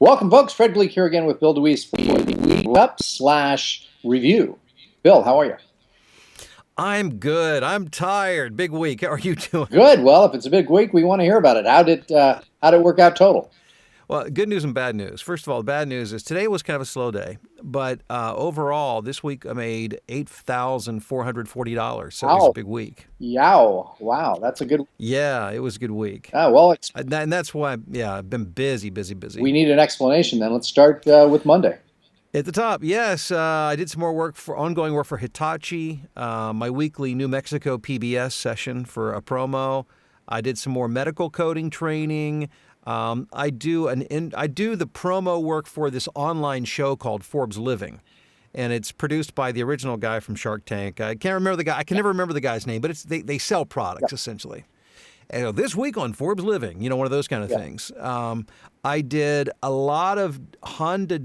Welcome, folks. Fred Gleek here again with Bill DeWeese for the Week Up/Review. Bill, how are you? I'm good. I'm tired. Big week. How are you doing? Good. Well, if it's a big week, we want to hear about it. How did it work out total? Well, good news and bad news. First of all, the bad news is today was kind of a slow day, but overall, this week I made $8,440. So it was a Wow. big week. Yow. Wow. That's a good. Yeah, it was a good week. Well, And that's why, yeah, I've been busy, busy, we busy. need an explanation then. Let's start with Monday. At the top, yes, I did some more ongoing work for Hitachi, my weekly New Mexico PBS session for a promo. I did some more medical coding training. I do the promo work for this online show called Forbes Living, and it's produced by the original guy from Shark Tank. I can't remember the guy. I can never remember the guy's name, but they sell products essentially. And this week on Forbes Living, one of those kind of Yeah. things. I did a lot of Honda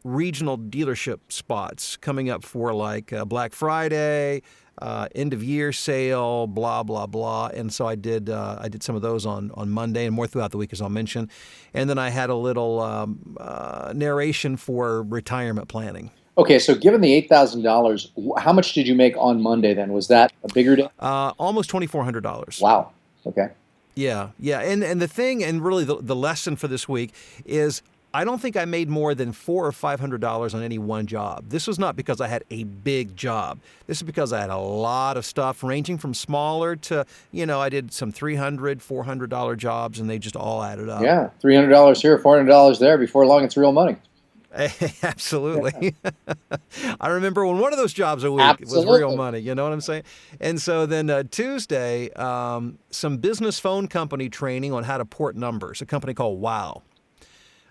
regional dealership spots coming up for like Black Friday, end of year sale, blah blah blah. And so I did some of those on Monday and more throughout the week, as I'll mention. And then I had a little narration for retirement planning. Okay, so given the $8,000, how much did you make on Monday then? Was that a bigger day? Almost $2,400. Wow. Okay. Yeah, yeah, and the thing, and really the lesson for this week is I don't think I made more than $400 or $500 on any one job. This was not because I had a big job. This is because I had a lot of stuff ranging from smaller to, I did some $300, $400 jobs, and they just all added up. Yeah, $300 here, $400 there. Before long, it's real money. Absolutely. I remember when one of those jobs a week Absolutely. was real money. You know what I'm saying? And so then Tuesday, some business phone company training on how to port numbers, a company called Wow.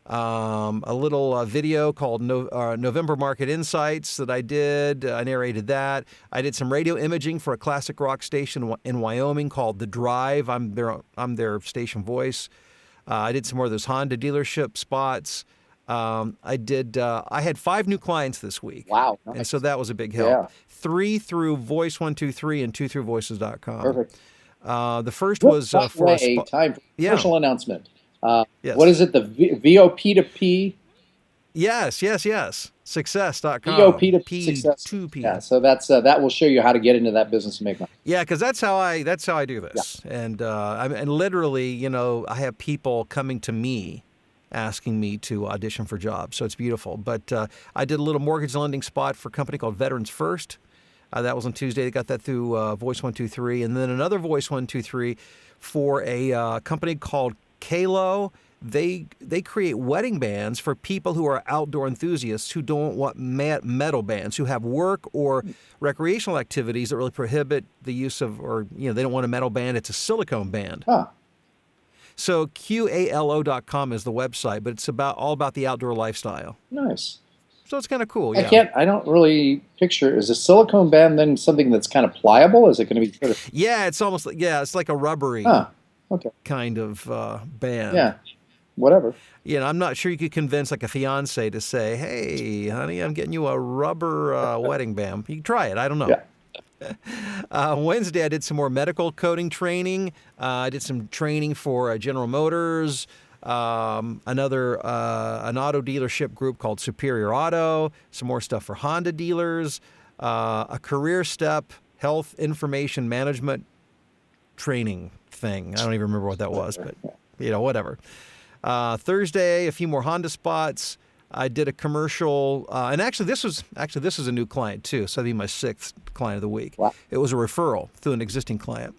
A little video called November Market Insights that I did. I narrated that. I did some radio imaging for a classic rock station in Wyoming called The Drive. I'm their station voice. I did some more of those Honda dealership spots. I had 5 new clients this week. Wow. Nice. And so that was a big help. Yeah. 3 through Voice123 and 2 through Voices.com. Perfect. The first was By the for a way, time for Yeah. commercial announcement. Yes. What is it? The VOP to P? Yes. Success.com. VOP to P success. 2P. Yeah, so that will show you how to get into that business and make money. Yeah, because that's how I do this. Yeah. And literally, I have people coming to me asking me to audition for jobs. So it's beautiful. But I did a little mortgage lending spot for a company called Veterans First. That was on Tuesday. They got that through Voice123. And then another Voice123 for a company called Kalo. They create wedding bands for people who are outdoor enthusiasts who don't want metal bands, who have work or recreational activities that really prohibit the use of, or they don't want a metal band. It's a silicone band. Huh. So QALO.com is the website, but it's all about the outdoor lifestyle. Nice. So it's kind of cool. I don't really picture. Is a silicone band then something that's kind of pliable? Is it going to be sort of? Yeah, it's almost like, it's like a rubbery Okay. kind of band. Yeah. Whatever. I'm not sure you could convince like a fiance to say, "Hey, honey, I'm getting you a rubber wedding band." You can try it. I don't know. Yeah. Wednesday, I did some more medical coding training. I did some training for General Motors, an auto dealership group called Superior Auto, some more stuff for Honda dealers, a career step health information management training thing. I don't even remember what that was, but whatever. Thursday, a few more Honda spots. I did a commercial, and this is a new client too, so that'd be my 6th client of the week. Wow. It was a referral through an existing client.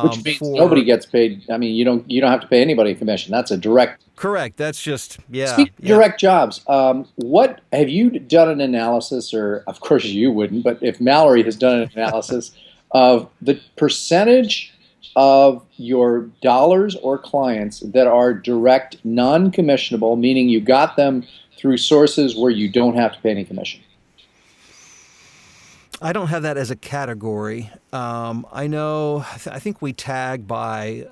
Which means nobody gets paid. I mean, you don't have to pay anybody a commission. That's a direct. Correct. That's just Speaking of direct jobs, what have you done an analysis, or of course you wouldn't, but if Mallory has done an analysis of the percentage of your dollars or clients that are direct, non-commissionable, meaning you got them through sources where you don't have to pay any commission? I don't have that as a category. I know. I think we tag by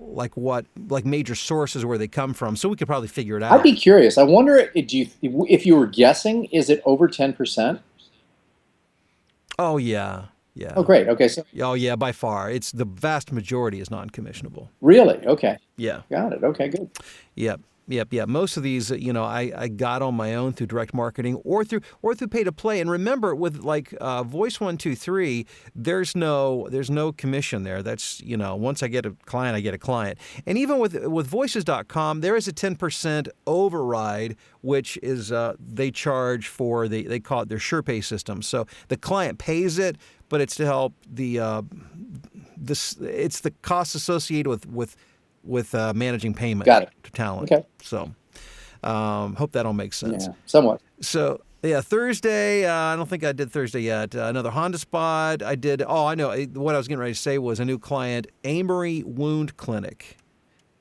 like major sources where they come from, so we could probably figure it out. I'd be curious. I wonder, if you were guessing, is it over 10%? Oh yeah. Yeah. Oh, great. Okay. So, oh yeah, by far, the vast majority is non-commissionable. Really? Okay. Yeah. Got it. Okay. Good. Yep. Yep. Most of these, I got on my own through direct marketing or through pay to play. And remember, with like Voice 123, there's no commission there. That's once I get a client, I get a client. And even with Voices.com, there is a 10% override, which is they charge for they call it their SurePay system. So the client pays it, but it's to help it's the costs associated with managing payment to talent. Okay. So hope that all makes sense. Yeah, somewhat. So yeah, Thursday, I don't think I did Thursday yet. Another Honda spot. I did, I know. What I was getting ready to say was a new client, Amory Wound Clinic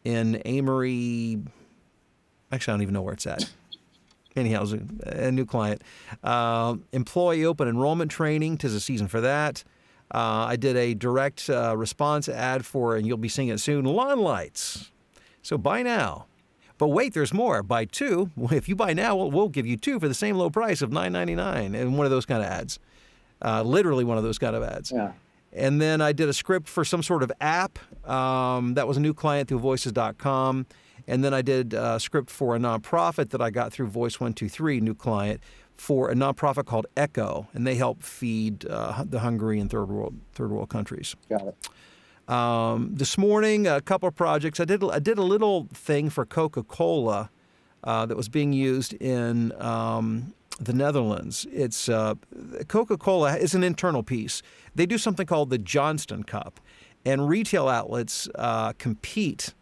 in Amory. Actually, I don't even know where it's at. Anyhow, it was a new client. Employee open enrollment training. 'Tis a season for that. I did a direct response ad for, and you'll be seeing it soon, lawn lights. So buy now. But wait, there's more. Buy two. If you buy now, we'll give you two for the same low price of $9.99. And one of those kind of ads. Literally one of those kind of ads. Yeah. And then I did a script for some sort of app. That was a new client through Voices.com. And then I did a script for a nonprofit that I got through Voice 123, new client, for a nonprofit called Echo, and they help feed the hungry in third world countries. Got it. This morning, a couple of projects. I did a little thing for Coca-Cola that was being used in the Netherlands. It's Coca-Cola is an internal piece. They do something called the Johnston Cup, and retail outlets compete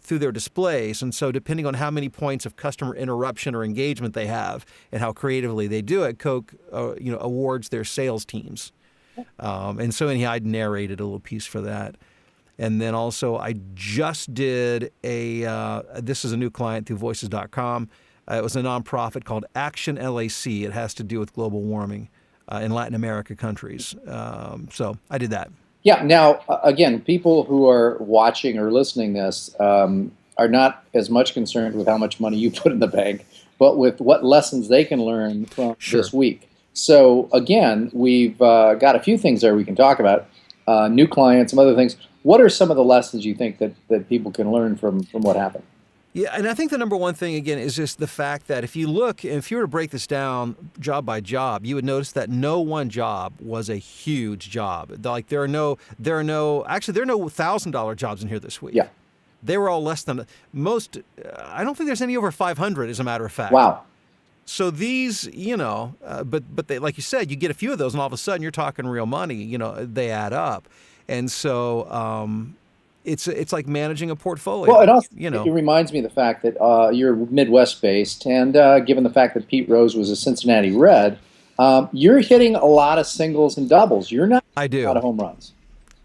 through their displays. And so depending on how many points of customer interruption or engagement they have and how creatively they do it, Coke awards their sales teams. And so anyhow, I narrated a little piece for that. And then also I just did this is a new client through Voices.com. It was a nonprofit called Action LAC. It has to do with global warming in Latin America countries. So I did that. Yeah. Now, again, people who are watching or listening this are not as much concerned with how much money you put in the bank, but with what lessons they can learn from this week. So, again, we've got a few things there we can talk about, new clients, some other things. What are some of the lessons you think that people can learn from what happened? Yeah, and I think the number one thing, again, is just the fact that if you were to break this down job by job, you would notice that no one job was a huge job. Like there are no $1,000 jobs in here this week. Yeah. They were all less than most. I don't think there's any over 500, as a matter of fact. Wow. So these, but they, like you said, you get a few of those, and all of a sudden you're talking real money. They add up, and so. It's like managing a portfolio. Well, it also it reminds me of the fact that you're Midwest-based, and given the fact that Pete Rose was a Cincinnati Red, you're hitting a lot of singles and doubles. You're not hitting a lot of home runs.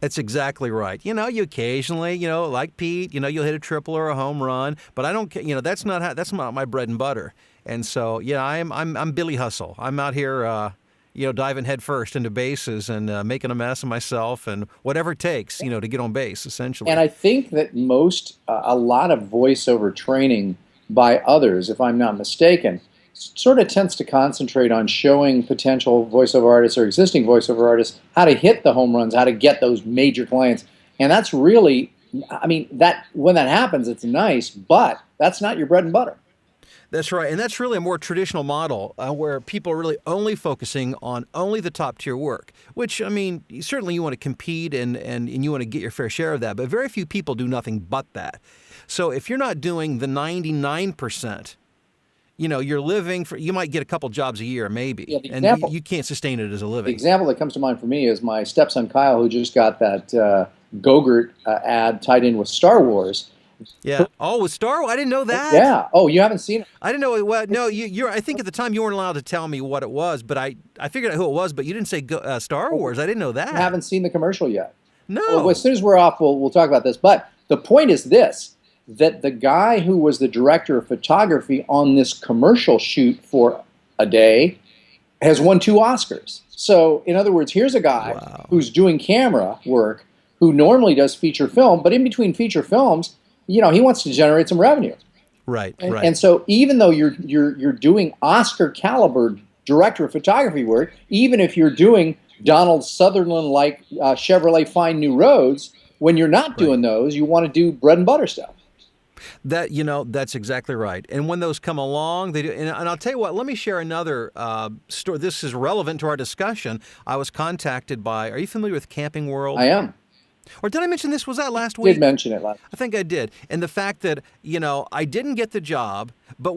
That's exactly right. You occasionally, like Pete, you'll hit a triple or a home run, but I don't. That's not my bread and butter. And so, I'm Billy Hustle. I'm out here. Diving headfirst into bases and making a mess of myself and whatever it takes, to get on base, essentially. And I think that a lot of voiceover training by others, if I'm not mistaken, sort of tends to concentrate on showing potential voiceover artists or existing voiceover artists how to hit the home runs, how to get those major clients. And that's really, when that happens, it's nice, but that's not your bread and butter. That's right. And that's really a more traditional model where people are really only focusing on only the top tier work, which, certainly you want to compete and you want to get your fair share of that. But very few people do nothing but that. So if you're not doing the 99%, you're living for, you might get a couple jobs a year, maybe. Yeah, and you can't sustain it as a living. The example that comes to mind for me is my stepson Kyle, who just got that Go-Gurt ad tied in with Star Wars. Yeah. Oh, with Star Wars? I didn't know that. Yeah. Oh, you haven't seen it? I didn't know it was. No, I think at the time you weren't allowed to tell me what it was, but I figured out who it was, but you didn't say Star Wars. I didn't know that. I haven't seen the commercial yet. No. Well, as soon as we're off, we'll talk about this. But the point is this, that the guy who was the director of photography on this commercial shoot for a day has won 2 Oscars. So, in other words, here's a guy who's doing camera work who normally does feature film, but in between feature films, he wants to generate some revenue. Right. And so even though you're doing Oscar caliber director of photography work, even if you're doing Donald Sutherland like Chevrolet Find New Roads, when you're not doing those, you want to do bread and butter stuff. That's exactly right. And when those come along, they do. And I'll tell you what, let me share another story. This is relevant to our discussion. I was contacted by, are you familiar with Camping World? I am. Or did I mention this? Was that last Did week? mention it last. I think I did. And the fact that, I didn't get the job, but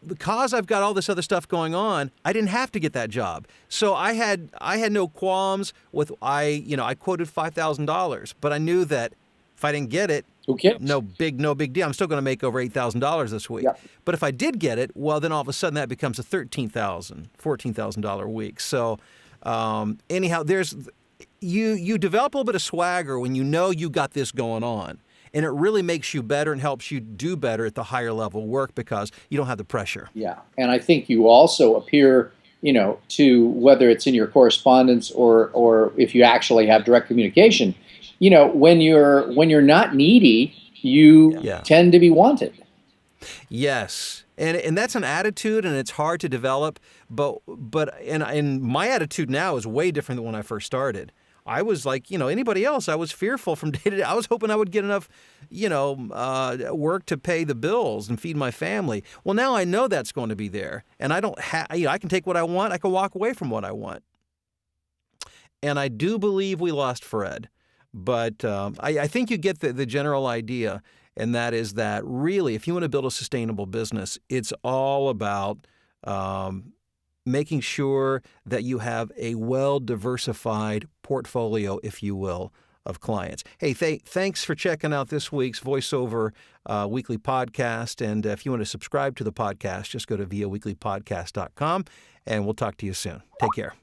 because I've got all this other stuff going on, I didn't have to get that job. So I had no qualms with, I quoted $5,000, but I knew that if I didn't get it, Who cares? no big deal. I'm still going to make over $8,000 this week. Yep. But if I did get it, well, then all of a sudden that becomes a $13,000, $14,000 week. So anyhow, you develop a little bit of swagger when you know you got this going on. And it really makes you better and helps you do better at the higher level work because you don't have the pressure. Yeah. And I think you also appear, to whether it's in your correspondence or if you actually have direct communication, when you're not needy, you tend to be wanted. Yes. And that's an attitude, and it's hard to develop. But my attitude now is way different than when I first started. I was like, anybody else. I was fearful from day to day. I was hoping I would get enough, work to pay the bills and feed my family. Well, now I know that's going to be there, and I don't have. I can take what I want. I can walk away from what I want. And I do believe we lost Fred, but I think you get the general idea, and that is that really, if you want to build a sustainable business, it's all about making sure that you have a well-diversified portfolio, if you will, of clients. Hey, thanks for checking out this week's VoiceOver Weekly Podcast. And if you want to subscribe to the podcast, just go to viaweeklypodcast.com, and we'll talk to you soon. Take care.